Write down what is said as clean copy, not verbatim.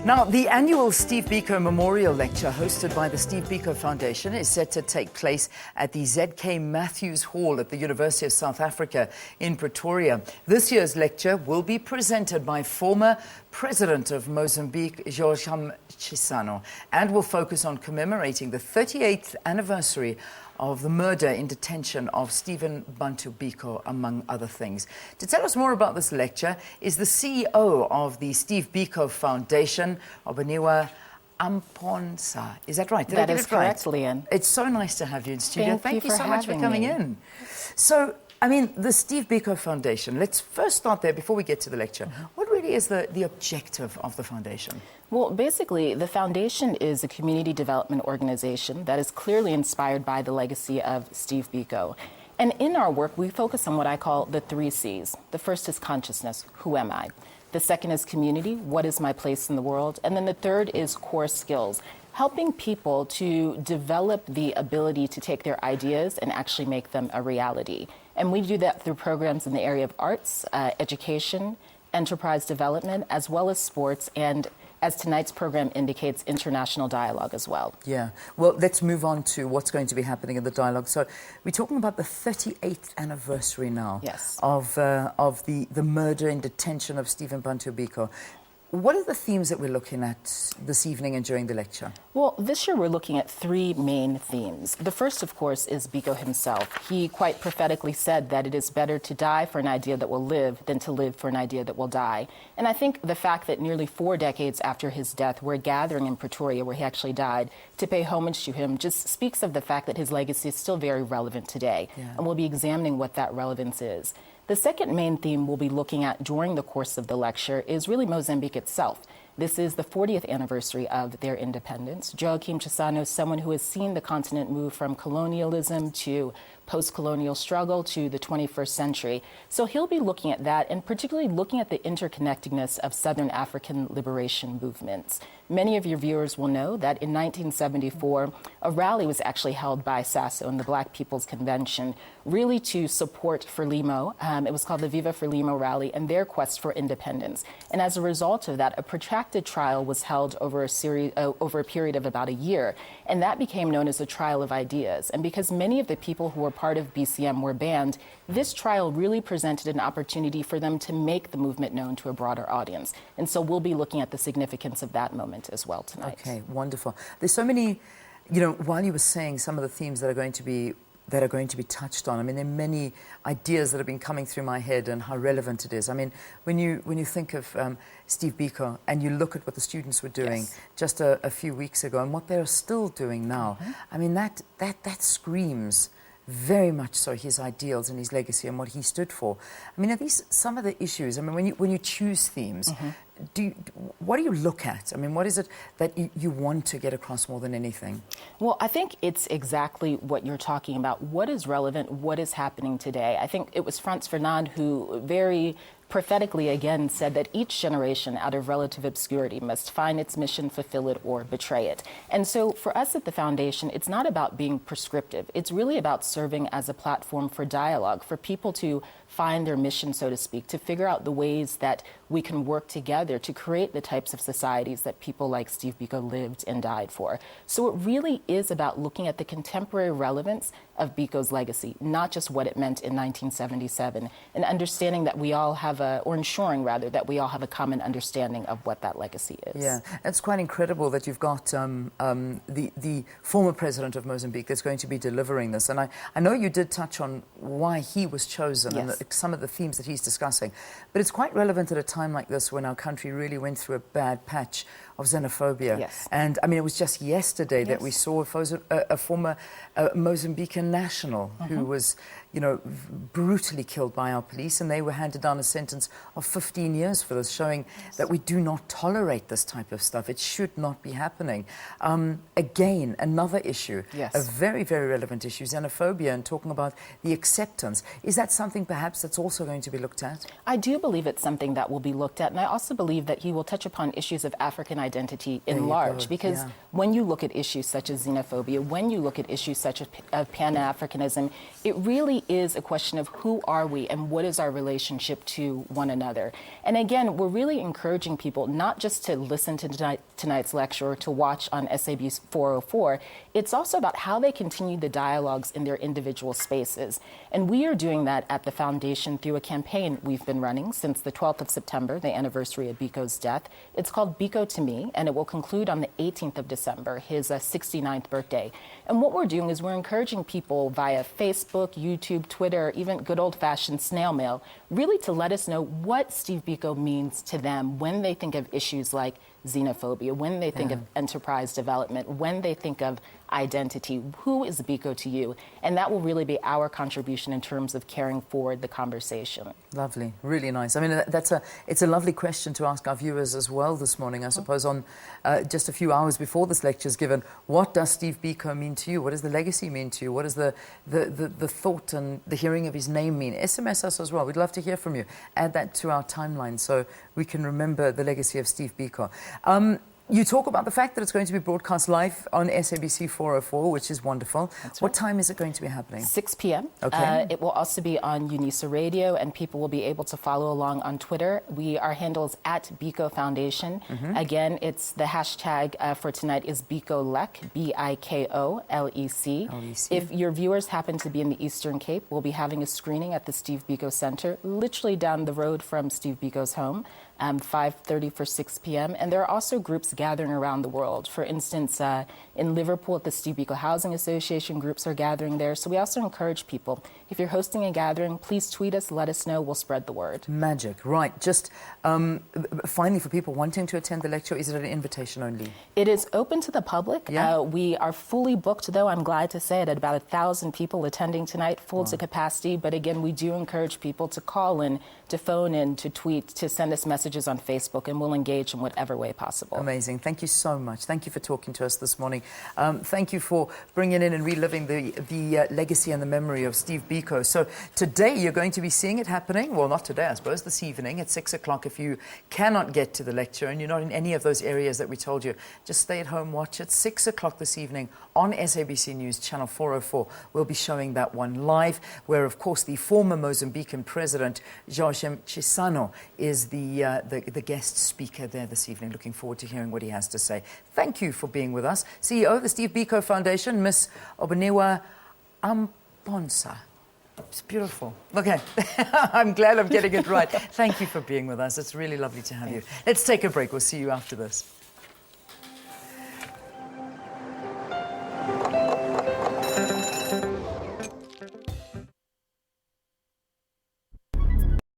Now, the annual Steve Biko Memorial Lecture, hosted by the Steve Biko Foundation, is set to take place at the ZK Matthews Hall at the University of South Africa in Pretoria. This year's lecture will be presented by former President of Mozambique, Joaquim Chissano, and will focus on commemorating the 38th anniversary of the murder in detention of Stephen Bantu Biko, among other things. To tell us more about this lecture is the CEO of the Steve Biko Foundation, Obenewa Amponsah. Is that right? That is correct, Leanne. It's so nice to have you in studio. Thank you so much for coming in. So, I mean, the Steve Biko Foundation, let's first start there before we get to the lecture. What really is the objective of the foundation? Well, basically, the foundation is a community development organization that is clearly inspired by the legacy of Steve Biko. And in our work, we focus on what I call the 3 C's. The first is consciousness. Who am I? The second is community. What is my place in the world? And then the third is core skills, helping people to develop the ability to take their ideas and actually make them a reality. And we do that through programs in the area of arts, education, enterprise development, as well as sports, and as tonight's program indicates, international dialogue as well. Yeah. Well, let's move on to what's going to be happening in the dialogue. So we're talking about the 38th anniversary now of the murder and detention of Stephen Bantu Biko. What are the themes that we're looking at this evening and during the lecture? Well, this year we're looking at 3 main themes. The first, of course, is Biko himself. He quite prophetically said that it is better to die for an idea that will live than to live for an idea that will die. And I think the fact that nearly 4 decades after his death, we're gathering in Pretoria, where he actually died, to pay homage to him just speaks of the fact that his legacy is still very relevant today. Yeah. And we'll be examining what that relevance is. The second main theme we'll be looking at during the course of the lecture is really Mozambique itself. This is the 40th anniversary of their independence. Joaquim Chissano is someone who has seen the continent move from colonialism to post-colonial struggle to the 21st century. So he'll be looking at that, and particularly looking at the interconnectedness of Southern African liberation movements. Many of your viewers will know that in 1974, a rally was actually held by SASO and the Black People's Convention, really to support Frelimo. It was called the Viva Frelimo rally and their quest for independence. And as a result of that, a protracted trial was held over a period of about a year. And that became known as the Trial of Ideas. And because many of the people who were part of BCM were banned, this trial really presented an opportunity for them to make the movement known to a broader audience. And so we'll be looking at the significance of that moment as well tonight. Okay, wonderful. There's so many, you know, while you were saying some of the themes that are going to be touched on, I mean, there are many ideas that have been coming through my head and how relevant it is. I mean, when you think of Steve Biko and you look at what the students were doing just a few weeks ago and what they're still doing now, I mean, that screams very much so his ideals and his legacy and what he stood for. I mean, are these some of the issues? I mean, when you choose themes, what do you look at? I mean, what is it that you want to get across more than anything? Well, I think it's exactly what you're talking about. What is relevant? What is happening today? I think it was Frans Ferdinand who very prophetically again said that each generation out of relative obscurity must find its mission, fulfill it, or betray it. And so for us at the foundation, it's not about being prescriptive. It's really about serving as a platform for dialogue, for people to find their mission, so to speak, to figure out the ways that we can work together to create the types of societies that people like Steve Biko lived and died for. So it really is about looking at the contemporary relevance of Biko's legacy, not just what it meant in 1977, and understanding that we all have or ensuring rather, that we all have a common understanding of what that legacy is. Yeah, it's quite incredible that you've got the former president of Mozambique that's going to be delivering this. And I know you did touch on why he was chosen and some of the themes that he's discussing. But it's quite relevant at a time like this when our country really went through a bad patch of xenophobia. Yes. And I mean, it was just yesterday that we saw a former Mozambican national who was, you know, brutally killed by our police, and they were handed down a sentence of 15 years for this, showing that we do not tolerate this type of stuff. It should not be happening. Again, another issue, a very, very relevant issue, xenophobia, and talking about the acceptance. Is that something perhaps that's also going to be looked at? I do believe it's something that will be looked at, and I also believe that he will touch upon issues of African identity in large, because when you look at issues such as xenophobia, when you look at issues such as Pan-Africanism, it really is a question of who are we and what is our relationship to one another. And again, we're really encouraging people not just to listen to tonight's lecture or to watch on SABC 404. It's also about how they continue the dialogues in their individual spaces. And we are doing that at the foundation through a campaign we've been running since the 12th of September, the anniversary of Biko's death. It's called Biko to Me, and it will conclude on the 18th of December, his 69th birthday. And what we're doing is we're encouraging people via Facebook, YouTube, Twitter, even good old-fashioned snail mail, really to let us know what Steve Biko means to them when they think of issues like xenophobia, when they think of enterprise development, when they think of identity. Who is Biko to you? And that will really be our contribution in terms of carrying forward the conversation. Lovely, really nice. I mean, it's a lovely question to ask our viewers as well this morning. I suppose on just a few hours before this lecture is given, what does Steve Biko mean to you? What does the legacy mean to you? What does the thought and the hearing of his name mean? SMS us as well. We'd love to hear from you. Add that to our timeline so we can remember the legacy of Steve Biko. You talk about the fact that it's going to be broadcast live on SABC 404, which is wonderful. That's right. What time is it going to be happening? 6 p.m. Okay. It will also be on UNISA Radio, and people will be able to follow along on Twitter. Our handle is at Biko Foundation. Again, it's the hashtag for tonight is BikoLec, BIKOLEC. If your viewers happen to be in the Eastern Cape, we'll be having a screening at the Steve Biko Center, literally down the road from Steve Biko's home. 5:30 for 6 p.m. And there are also groups gathering around the world. For instance, in Liverpool at the Steve Biko Housing Association, groups are gathering there. So we also encourage people, if you're hosting a gathering, please tweet us, let us know, we'll spread the word. Magic, right. Just finally, for people wanting to attend the lecture, is it an invitation only? It is open to the public. Yeah. We are fully booked, though, I'm glad to say it, at about 1,000 people attending tonight, full to capacity. But again, we do encourage people to call in, to phone in, to tweet, to send us messages on Facebook, and we'll engage in whatever way possible. Amazing. Thank you so much. Thank you for talking to us this morning. Thank you for bringing in and reliving the legacy and the memory of Steve Biko. So today you're going to be seeing it happening. Well, not today, I suppose, this evening at 6 o'clock. If you cannot get to the lecture and you're not in any of those areas that we told you, just stay at home, watch it. 6 o'clock this evening on SABC News, Channel 404. We'll be showing that one live, where, of course, the former Mozambican president, Joaquim Chissano, is the guest speaker there this evening. Looking forward to hearing what he has to say. Thank you for being with us. CEO of the Steve Biko Foundation, Miss Obenewa Amponsah. It's beautiful. Okay. I'm glad I'm getting it right. Thank you for being with us. It's really lovely to have you. Let's take a break. We'll see you after this.